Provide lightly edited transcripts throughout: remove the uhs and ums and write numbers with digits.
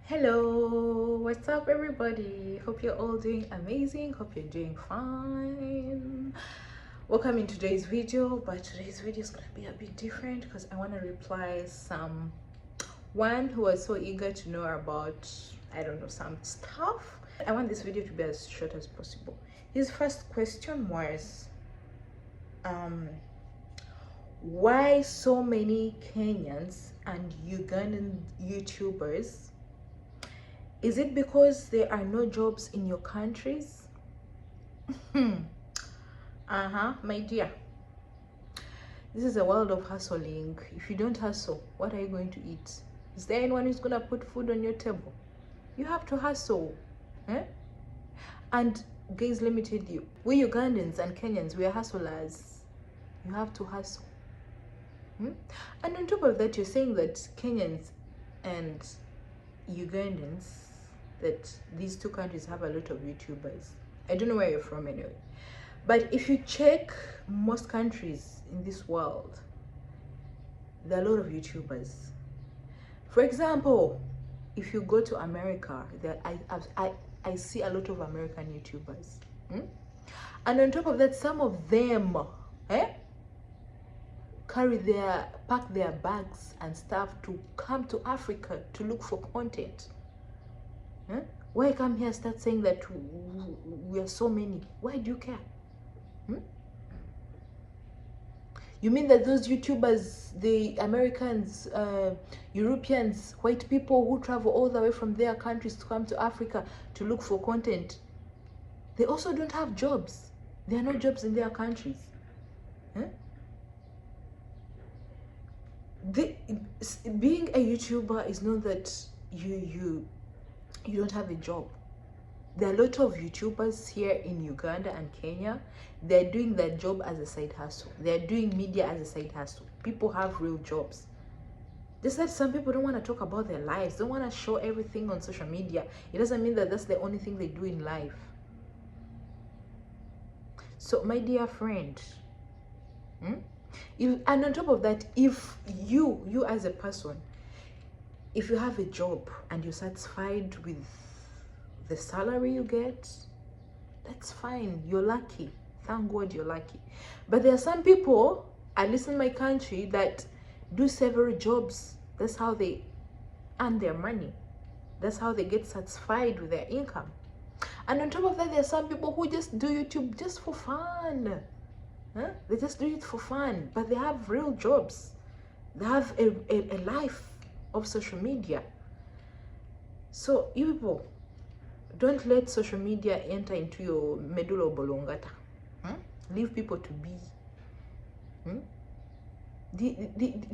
Hello, what's up everybody? Hope you're all doing amazing. Hope you're doing fine. Welcome in today's video, but today's video is gonna be a bit different because I want to reply one who was so eager to know about, I don't know, some stuff. I want this video to be as short as possible. His first question was why so many Kenyans and Ugandan YouTubers? Is it because there are no jobs in your countries? My dear. This is a world of hustling. If you don't hustle, what are you going to eat? Is there anyone who's going to put food on your table? You have to hustle. And guys, let me tell you, we Ugandans and Kenyans, we are hustlers. You have to hustle. And on top of that, you're saying that Kenyans and Ugandans, that these two countries have a lot of YouTubers. I don't know where you're from anyway, but if you check most countries in this world, there are a lot of YouTubers. For example, if you go to America, I see a lot of American YouTubers. And on top of that, some of them pack their bags and stuff to come to Africa to look for content. Why come here start saying that we are so many? Why do you care? You mean that those YouTubers, the Americans, Europeans, white people who travel all the way from their countries to come to Africa to look for content, they also don't have jobs? There are no jobs in their countries. Being a YouTuber is not that you don't have a job. There are a lot of YouTubers here in Uganda and Kenya. They're doing their job as a side hustle. They're doing media as a side hustle. People have real jobs. Just that some people don't want to talk about their lives, don't want to show everything on social media. It doesn't mean that that's the only thing they do in life. So my dear friend, and on top of that, if you as a person, if you have a job and you're satisfied with the salary you get, that's fine. You're lucky. Thank God you're lucky. But there are some people, at least in my country, that do several jobs. That's how they earn their money. That's how they get satisfied with their income. And on top of that, there are some people who just do YouTube just for fun. They just do it for fun, but they have real jobs. They have a life of social media. So you people, don't let social media enter into your medulla oblongata. Leave people to be.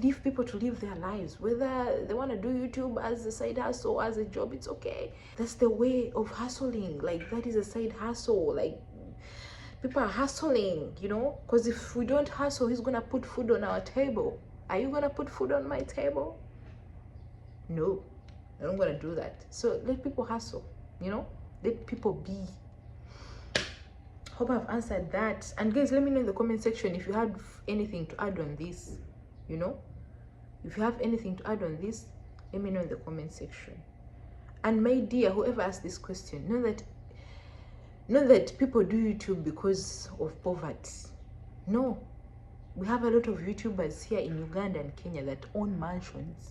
Leave people to live their lives. Whether they want to do YouTube as a side hustle or as a job, it's okay. That's the way of hustling. Like, that is a side hustle. Like, people are hustling, you know, because if we don't hustle, who's gonna put food on our table? Are you gonna put food on my table? No, I'm not gonna do that. So let people hustle, you know, let people be. Hope I've answered that. And guys, let me know in the comment section if you have anything to add on this. You know, if you have anything to add on this, let me know in the comment section. And my dear, whoever asked this question, know that people do YouTube because of poverty. No, we have a lot of YouTubers here in Uganda and Kenya that own mansions,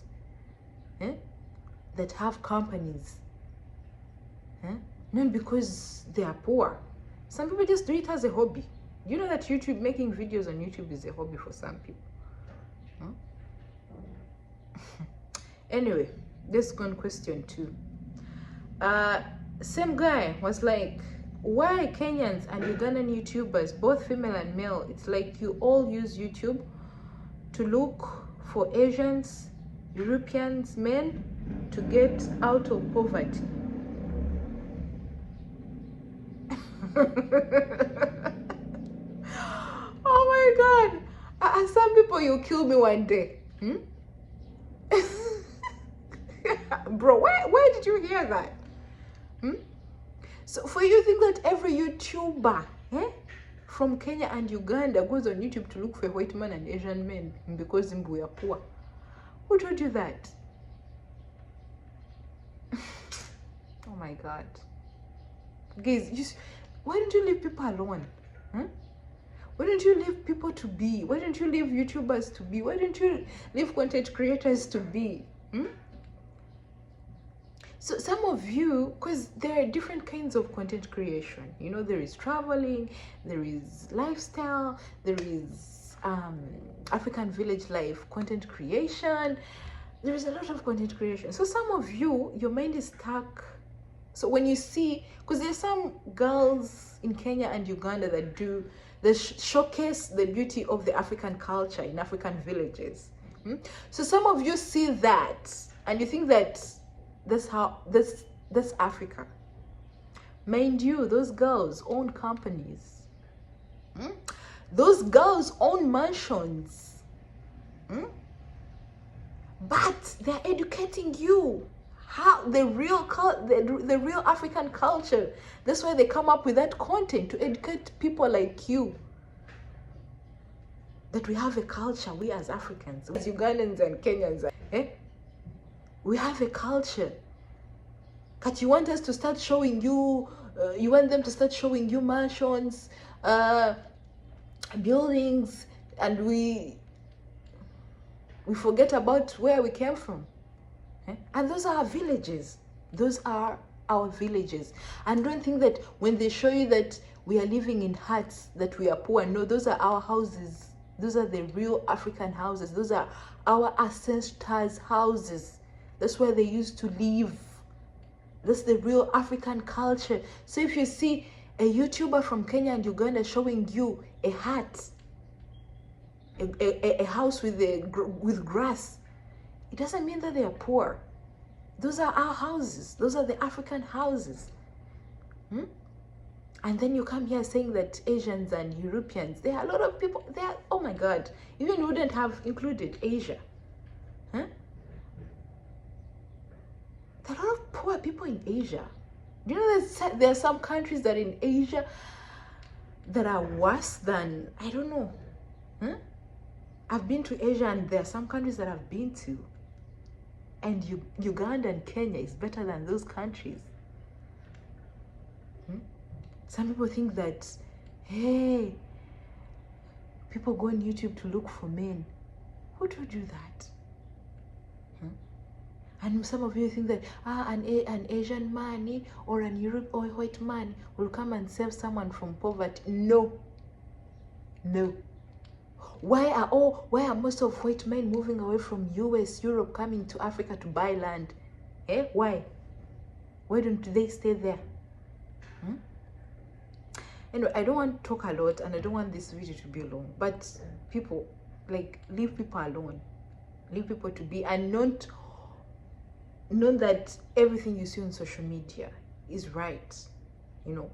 that have companies, not because they are poor. Some people just do it as a hobby. You know that YouTube, making videos on YouTube, is a hobby for some people. Anyway, let's go on question 2. Same guy was like, why Kenyans and Ugandan YouTubers, both female and male, it's like you all use YouTube to look for Asians, Europeans, men to get out of poverty? Oh my God. And some people, you'll kill me one day. Bro, where did you hear that? So for you to think that every YouTuber from Kenya and Uganda goes on YouTube to look for white men and Asian men because we are poor, who told you that? my God. Guys, why don't you leave people alone? Huh? Why don't you leave people to be? Why don't you leave YouTubers to be? Why don't you leave content creators to be? So some of you, because there are different kinds of content creation. You know, there is traveling, there is lifestyle, there is African village life content creation. There is a lot of content creation. So some of you, your mind is stuck. So when you see, because there's some girls in Kenya and Uganda that showcase the beauty of the African culture in African villages. So some of you see that and you think that that's Africa. Mind you, those girls own companies. Those girls own mansions. But they're educating you how the real African culture. That's why they come up with that content, to educate people like you that we have a culture. We as Africans, as Ugandans and Kenyans, we have a culture. But you want us to start showing you, you want them to start showing you mansions, buildings, and we forget about where we came from. And those are our villages. Those are our villages. And don't think that when they show you that we are living in huts, that we are poor. No, those are our houses. Those are the real African houses. Those are our ancestors' houses. That's where they used to live. That's the real African culture. So if you see a YouTuber from Kenya and Uganda showing you a hut, a house with grass, it doesn't mean that they are poor. Those are our houses. Those are the African houses. And then you come here saying that Asians and Europeans, there are a lot of people there. Oh my God, even wouldn't have included Asia. There are a lot of poor people in Asia. Do you know there are some countries that in Asia that are worse than, I don't know. I've been to Asia and there are some countries that I've been to. And Uganda and Kenya is better than those countries. Some people think that, hey, people go on YouTube to look for men. Who told you that? And some of you think that an Asian man or an Europe or a white man will come and save someone from poverty. No. Why are most of white men moving away from US, Europe, coming to Africa to buy land? Why? Why don't they stay there? Anyway, I don't want to talk a lot and I don't want this video to be long. But people, like, leave people alone. Leave people to be, and not know that everything you see on social media is right, you know.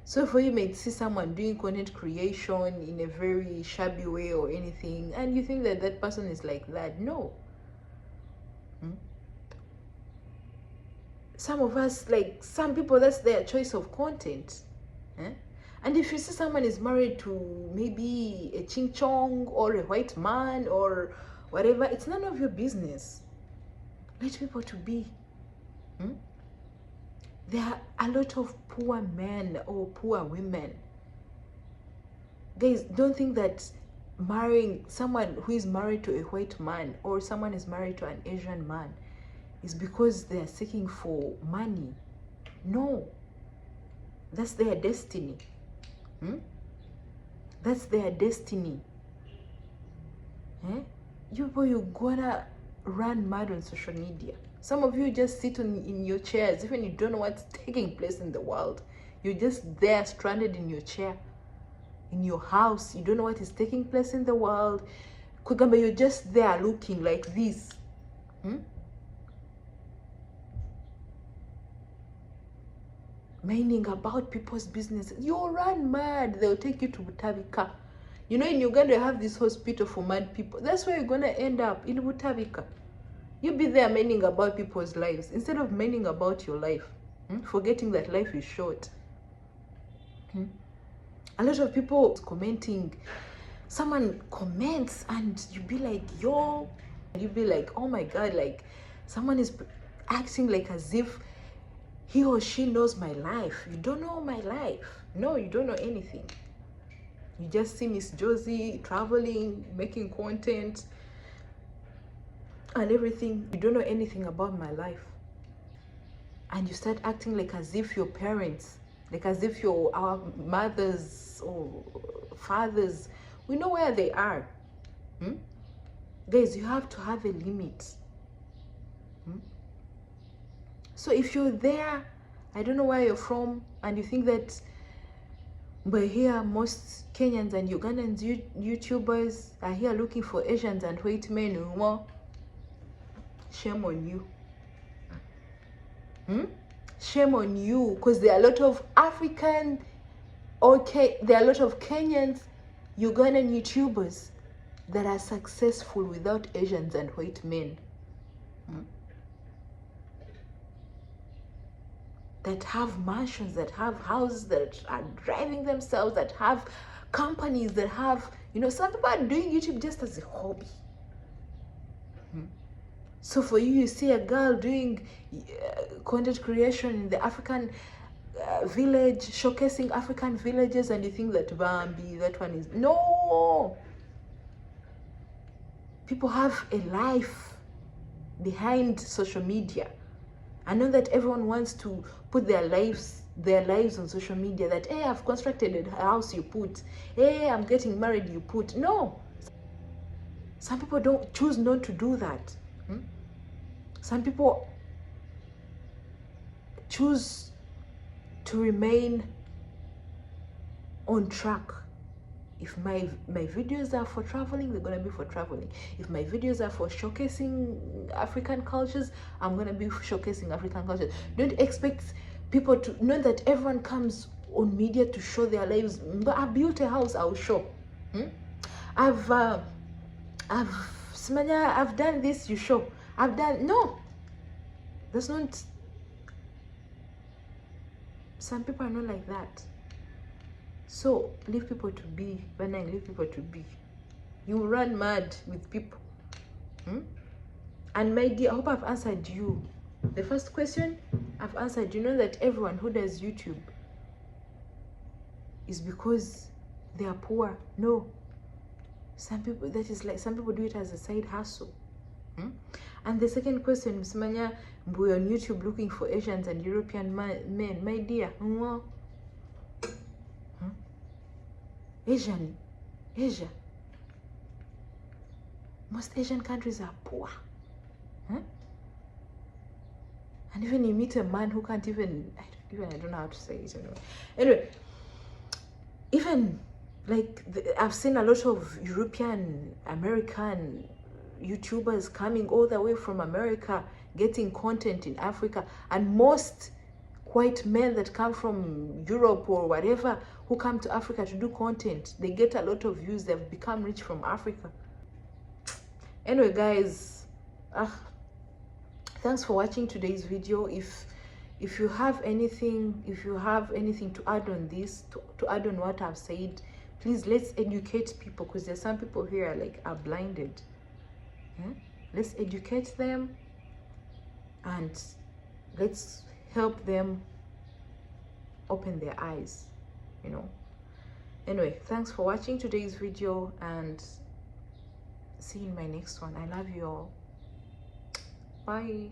So for you may see someone doing content creation in a very shabby way or anything, and you think that that person is like that. No. Some of us, like some people, that's their choice of content. And if you see someone is married to maybe a ching chong or a white man or whatever, it's none of your business. Let people to be. There are a lot of poor men or poor women. Guys, don't think that marrying someone who is married to a white man or someone is married to an Asian man is because they are seeking for money. No. That's their destiny. That's their destiny. You're gonna run mad on social media. Some of you just sit in your chairs, even you don't know what's taking place in the world. You're just there stranded in your chair, in your house. You don't know what is taking place in the world. Kugamba, you're just there looking like this. Minding about people's business. You'll run mad. They'll take you to Butavika. You know, in Uganda, you have this hospital for mad people. That's where you're going to end up, in Butavika. You'll be there minding about people's lives instead of minding about your life. Forgetting that life is short. A lot of people commenting. Someone comments and you be like, yo. You be like, oh my God, like someone is acting like as if he or she knows my life. You don't know my life. No, you don't know anything. You just see Miss Josie traveling, making content and everything. You don't know anything about my life. And you start acting like as if your parents, like as if you're our mothers or fathers, we know where they are. Guys, you have to have a limit. So if you're there, I don't know where you're from, and you think that but here most Kenyans and Ugandans YouTubers are here looking for Asians and white men, shame on you. Shame on you, because there are a lot of African, there are a lot of Kenyans, Ugandan YouTubers that are successful without Asians and white men. That have mansions, that have houses, that are driving themselves, that have companies, that have, some people are doing YouTube just as a hobby. So for you, you see a girl doing content creation in the African village, showcasing African villages, and you think that Bambi, that one is... No! People have a life behind social media. I know that everyone wants to put their lives on social media, that, hey, I've constructed a house, you put. Hey, I'm getting married, you put. No. Some people don't choose not to do that. Some people choose to remain on track. If my videos are for traveling, they're going to be for traveling. If my videos are for showcasing African cultures, I'm going to be showcasing African cultures. Don't expect people to know that everyone comes on media to show their lives. But I built a house, I'll show. I've done this, you show. No. That's not... Some people are not like that. So leave people to be. Benang, leave people to be. You run mad with people. And my dear, I hope I've answered you. The first question I've answered. You know that everyone who does YouTube is because they are poor? No. Some people, that is like, some people do it as a side hustle. And the second question, Msimanya, we're on YouTube looking for Asians and European men. My dear, Asia. Most Asian countries are poor. And even you meet a man who can't even, I don't know how to say it anyway. Even like I've seen a lot of European, American YouTubers coming all the way from America, getting content in Africa, and most white men that come from Europe or whatever who come to Africa to do content, they get a lot of views. They've become rich from Africa. Anyway, guys, thanks for watching today's video. If you have anything to add on this, to add on what I've said, please, let's educate people, because there's some people here are blinded. Let's educate them and let's help them open their eyes, Anyway, thanks for watching today's video, and see you in my next one. I love you all. Bye.